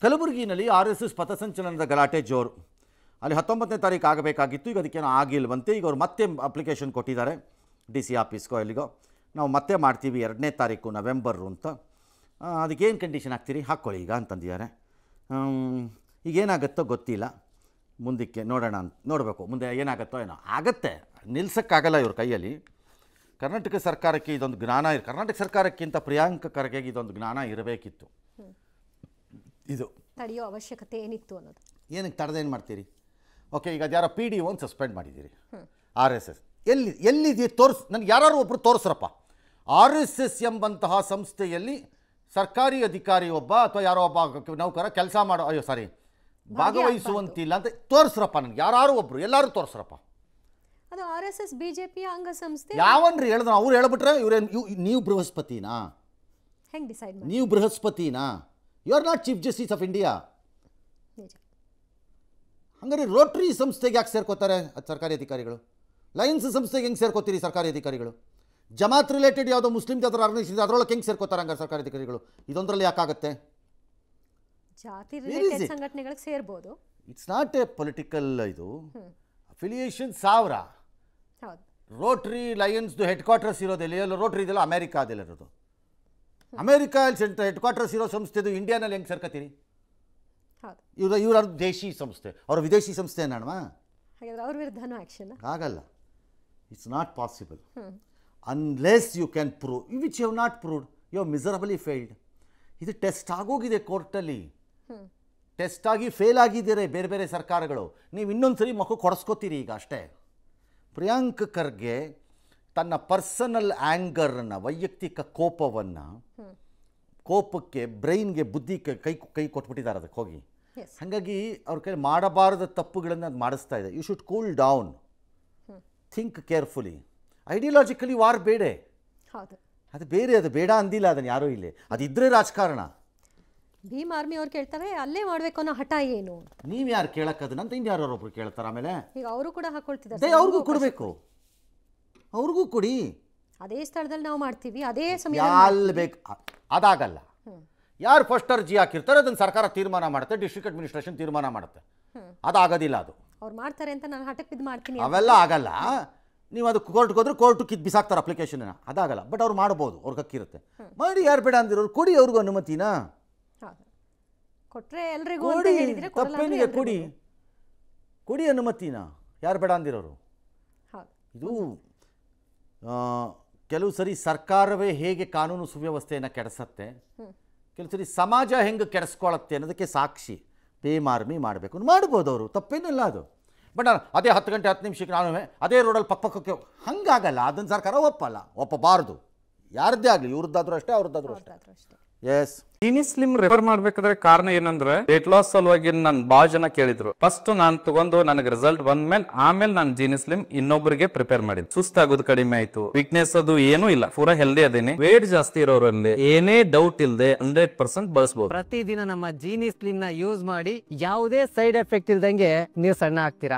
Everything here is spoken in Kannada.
ಕಲಬುರಗಿನಲ್ಲಿ RSS ಪಥಸಂಚಲನದ ಗಲಾಟೆ ಜೋರು. ಅಲ್ಲಿ 19ನೇ ತಾರೀಕು ಆಗಬೇಕಾಗಿತ್ತು. ಈಗ ಅದಕ್ಕೇನೋ ಆಗಿಲ್ವಂತೆ. ಈಗ ಅವ್ರು ಮತ್ತೆ ಅಪ್ಲಿಕೇಶನ್ ಕೊಟ್ಟಿದ್ದಾರೆ DC ಆಫೀಸ್ಗೋ ಎಲ್ಲಿಗೋ. ನಾವು ಮತ್ತೆ ಮಾಡ್ತೀವಿ 2ನೇ ತಾರೀಕು ನವೆಂಬರು ಅಂತ. ಅದಕ್ಕೇನು ಕಂಡೀಷನ್ ಹಾಕ್ತೀರಿ ಹಾಕ್ಕೊಳ್ಳಿ ಈಗ ಅಂತಂದಿದ್ದಾರೆ. ಈಗೇನಾಗುತ್ತೋ ಗೊತ್ತಿಲ್ಲ, ಮುಂದಕ್ಕೆ ನೋಡೋಣ ಅಂತ ನೋಡಬೇಕು. ಮುಂದೆ ಏನಾಗುತ್ತೋ ಏನೋ ಆಗುತ್ತೆ, ನಿಲ್ಸೋಕ್ಕಾಗಲ್ಲ ಇವ್ರ ಕೈಯಲ್ಲಿ. ಕರ್ನಾಟಕ ಸರ್ಕಾರಕ್ಕೆ ಇದೊಂದು ಜ್ಞಾನ ಕರ್ನಾಟಕ ಸರ್ಕಾರಕ್ಕಿಂತ ಪ್ರಿಯಾಂಕ ಖರ್ಗೆಗೆ ಇದೊಂದು ಜ್ಞಾನ ಇರಬೇಕಿತ್ತು. ಇದು ತಡೆಯೋ ಅವಶ್ಯಕತೆ ಏನಿತ್ತು ಅನ್ನೋದು. ಏನಕ್ಕೆ ತಡೆದೇನು ಮಾಡ್ತೀರಿ? ಓಕೆ, ಈಗ ಅದು ಯಾರೋ PDO ಸಸ್ಪೆಂಡ್ ಮಾಡಿದ್ದೀರಿ. RSS ಎಲ್ಲಿದೆ ನನಗೆ ಯಾರು ಒಬ್ಬರು ತೋರಿಸ್ರಪ್ಪ. RSS ಎಂಬಂತಹ ಸಂಸ್ಥೆಯಲ್ಲಿ ಸರ್ಕಾರಿ ಅಧಿಕಾರಿ ಒಬ್ಬ ಅಥವಾ ಯಾರೋ ಒಬ್ಬ ನೌಕರ ಕೆಲಸ ಮಾಡೋ ಭಾಗವಹಿಸುವಂತಿಲ್ಲ ಅಂತ ತೋರಿಸ್ರಪ್ಪ. ನನಗೆ ಯಾರು ಒಬ್ಬರು ಎಲ್ಲರೂ ತೋರಿಸ್ರಪ್ಪ. ಅದು RSS BJP ಅಂಗಸಂಸ್ಥೆ ಯಾವನ್ರಿ ಹೇಳಿದ್ರು? ಅವ್ರು ಹೇಳ್ಬಿಟ್ರೆ ನೀವು ಬೃಹಸ್ಪತಿನಾ? ಹೆಂಗೆ ಡಿಸೈಡ್ ಮಾಡಿ? ನೀವು ಬೃಹಸ್ಪತಿನಾ? You are not chief justice of India. ಹಂಗಾರೆ ರೋಟ್ರಿ ಸಂಸ್ಥೆಗೆ ಯಾಕೆ ಸೇರ್ಕೋತಾರೆ ಸರ್ಕಾರಿ ಅಧಿಕಾರಿಗಳು? ಲಯನ್ಸ್ ಸಂಸ್ಥೆಗೆ ಹೆಂಗೆ ಸೇರ್ಕೋತೀರಿ ಸರ್ಕಾರಿ ಅಧಿಕಾರಿಗಳು? ಜಮಾತ್ ರಿಲೇಟೆಡ್ ಯಾವುದೋ ಮುಸ್ಲಿಂ ಯಾವ್ದಾರು ಆರ್ಗನೈಸೇಷನ್ ಅದರೊಳಗೆ ಹೆಂಗೆ ಸೇರ್ಕೋತಾರೆ ಹಂಗಾರೆ ಸರ್ಕಾರಿ ಅಧಿಕಾರಿಗಳು? ಇದೊಂದರಲ್ಲಿ ಯಾಕಾಗುತ್ತೆ? ಜಾತಿ ರಿಲೇಟೆಡ್ ಸಂಘಟನೆಗಳಿಗೆ ಸೇರ್ಬೋದು. ಇಟ್ಸ್ ನಾಟ್ ಎ ಪೊಲಿಟಿಕಲ್ ಇದು ಅಫಿಲಿಯೇಷನ್. 1000 ರೋಟ್ರಿ ಲಯನ್ಸ್ದು ಹೆಡ್ ಕ್ವಾರ್ಟರ್ಸ್ ಇರೋದಿಲ್ಲ. ಎಲ್ಲ ರೋಟ್ರಿ ಇದೆಲ್ಲ ಅಮೇರಿಕಾದಲ್ಲಿರೋದು. ಅಮೇರಿಕಾ ಹೆಡ್ ಕ್ವಾರ್ಟರ್ಸ್ ಇರೋ ಸಂಸ್ಥೆದು ಇಂಡಿಯಾನಲ್ಲಿ ಹೆಂಗೆ ಸೇರ್ಕೋತೀರಿ? ಇವ್ರ ದೇಶಿ ಸಂಸ್ಥೆ, ಅವರ ವಿದೇಶಿ ಸಂಸ್ಥೆ ಏನಣ್ವಾ? ಅವ್ರ ವಿರುದ್ಧನೂ ಆಕ್ಷನ್ ಆಗಲ್ಲ. It's not possible unless you can prove which you have not proved. You have miserably failed. ಇದು ಟೆಸ್ಟ್ ಆಗೋಗಿದೆ ಕೋರ್ಟಲ್ಲಿ. ಟೆಸ್ಟ್ ಆಗಿ ಫೇಲ್ ಆಗಿದ್ದೀರಿ ಬೇರೆ ಬೇರೆ ಸರ್ಕಾರಗಳು. ನೀವು ಇನ್ನೊಂದು ಸರಿ ಮಕ್ಕಳು ಕೊಡಿಸ್ಕೋತೀರಿ ಈಗ ಅಷ್ಟೇ. ಪ್ರಿಯಾಂಕ್ ಖರ್ಗೆ ತನ್ನ ಪರ್ಸನಲ್ ಆ್ಯಂಗರನ್ನು, ವೈಯಕ್ತಿಕ ಕೋಪಕ್ಕೆ ಬ್ರೈನ್ಗೆ ಬುದ್ಧಿ ಕೈ ಕೊಟ್ಬಿಟ್ಟಿದ್ದಾರೆ ಅದಕ್ಕೆ ಹೋಗಿ. ಹಾಗಾಗಿ ಅವ್ರ ಕೈ ಮಾಡಬಾರದ ತಪ್ಪುಗಳನ್ನು ಅದು ಮಾಡಿಸ್ತಾ ಇದೆ. You should cool down, think carefully. Ideologically war ಬೇಡ, ಅದು ಬೇರೆ, ಅದು ಬೇಡ ಅಂದಿಲ್ಲ ಅದನ್ನು ಯಾರೂ ಇಲ್ಲಿ. ಅದಿದ್ದರೆ ರಾಜಕಾರಣ. ಭೀಮ್ ಆರ್ಮಿ ಅವ್ರು ಕೇಳ್ತಾರೆ ಅಲ್ಲೇ ಮಾಡಬೇಕು ಅನ್ನೋ ಹಠ ಏನು? ನೀವು ಯಾರು ಕೇಳಕ್ಕದನ್ನಂತ ಇನ್ಯಾರೊಬ್ರು ಕೇಳ್ತಾರೆ. ಆಮೇಲೆ ಈಗ ಅವರು ಕೂಡ ಹಾಕೊಳ್ತಿದ್ದಾರೆ. ಅವ್ರಿಗೂ ಕೊಡಬೇಕು, ಅವ್ರಿಗೂ ಕೊಡಿ. ಅದೇ ಸ್ಥಳದಲ್ಲಿ ನಾವು ಮಾಡ್ತೀವಿ, ಅದೇ ಸಮಯ ಅಲ್ಲಿ ಬೇಕು. ಅದಾಗಲ್ಲ. ಯಾರು ಫಸ್ಟ್ ಅರ್ಜಿ ಹಾಕಿರ್ತಾರೆ ಅದನ್ನು ಸರ್ಕಾರ ತೀರ್ಮಾನ ಮಾಡುತ್ತೆ, ಡಿಸ್ಟ್ರಿಕ್ಟ್ ಅಡ್ಮಿನಿಸ್ಟ್ರೇಷನ್ ತೀರ್ಮಾನ ಮಾಡುತ್ತೆ. ಅದಾಗೋದಿಲ್ಲ. ಅದು ಅವ್ರು ಮಾಡ್ತಾರೆ ಅಂತ ನಾನು ಹಠಕ್ಕೆ ಬಿದ್ದು ಮಾಡ್ತೀನಿ ಅವೆಲ್ಲ ಆಗಲ್ಲ. ನೀವು ಅದು ಕೋರ್ಟ್ಗೆ ಹೋದ್ರೆ ಕೋರ್ಟ್ ಕಿತ್ತು ಬಿಸಾಕ್ತಾರೆ ಅಪ್ಲಿಕೇಶನ್. ಅದಾಗಲ್ಲ. ಬಟ್ ಅವ್ರು ಮಾಡ್ಬೋದು, ಅವ್ರಿಗೆ ಹಕ್ಕಿರುತ್ತೆ. ಮಾಡಿ. ಯಾರು ಬೇಡ ಅಂದಿರೋರು ಕೊಡಿ, ಅವ್ರಿಗೂ ಅನುಮತಿನಾ ಕೊಟ್ರೆ ಎಲ್ರಿಗೂ ತಪ್ಪೇನಿದೆ, ಕೊಡಿ ಅನುಮತಿನ. ಯಾರು ಬೇಡ ಅಂದಿರೋರು. ಇದು ಕೆಲವು ಸರಿ ಸರ್ಕಾರವೇ ಹೇಗೆ ಕಾನೂನು ಸುವ್ಯವಸ್ಥೆಯನ್ನು ಕೆಡಿಸತ್ತೆ, ಕೆಲವು ಸರಿ ಸಮಾಜ ಹೆಂಗೆ ಕೆಡಿಸ್ಕೊಳತ್ತೆ ಅನ್ನೋದಕ್ಕೆ ಸಾಕ್ಷಿ. ಭೀಮ್ ಆರ್ಮಿ ಮಾಡಬೇಕು ಮಾಡ್ಬೋದು ಅವರು, ತಪ್ಪೇನಿಲ್ಲ ಅದು. ಬಟ್ ಅದೇ 10 ಗಂಟೆ 10 ನಿಮಿಷಕ್ಕೆ ನಾನು ಅದೇ ರೋಡಲ್ಲಿ ಪಕ್ಕಕ್ಕೆ ಹಂಗಾಗಲ್ಲ. ಅದನ್ನು ಸರ್ಕಾರ ಒಪ್ಪಬಾರ್ದು. ಯಾರದ್ದೇ ಆಗಲಿ, ಇವ್ರದ್ದಾದ್ರೂ ಅಷ್ಟೇ, ಅವ್ರದ್ದಾದ್ರೂ ಅಷ್ಟೇ. ಎಸ್, ಜೀನಿ ಸ್ಲಿಮ್ ರೆಫರ್ ಮಾಡ್ಬೇಕಾದ್ರೆ ಕಾರಣ ಏನಂದ್ರೆ ವೇಟ್ ಲಾಸ್ ಸಲುವಾಗಿ ನನ್ ಬಾಳ ಜನ ಕೇಳಿದ್ರು. ಫಸ್ಟ್ ನಾನ್ ತಗೊಂಡು ನನಗೆ ರಿಸಲ್ಟ್ ಬಂದ್ಮೇಲೆ ಆಮೇಲೆ ನಾನು ಜೀನಿ ಸ್ಲಿಮ್ ಇನ್ನೊಬ್ಬರಿಗೆ ಪ್ರಿಪೇರ್ ಮಾಡಿದ್. ಸುಸ್ತಾಗೋದು ಕಡಿಮೆ ಆಯ್ತು, ವೀಕ್ನೆಸ್ ಅದು ಏನೂ ಇಲ್ಲ, ಪೂರಾ ಹೆಲ್ದಿ ಅದೇನೆ. ವೇಟ್ ಜಾಸ್ತಿ ಇರೋರಲ್ಲಿ ಏನೇ ಡೌಟ್ ಇಲ್ಲದೆ 100% ಬಳಸಬಹುದು. ಪ್ರತಿದಿನ ನಮ್ಮ ಜೀನಿ ಸ್ಲಿಮ್ ನ ಯೂಸ್ ಮಾಡಿ ಯಾವುದೇ ಸೈಡ್ ಎಫೆಕ್ಟ್ ಇಲ್ದಂಗೆ ನೀವು ಸಣ್ಣ ಆಗ್ತೀರಾ.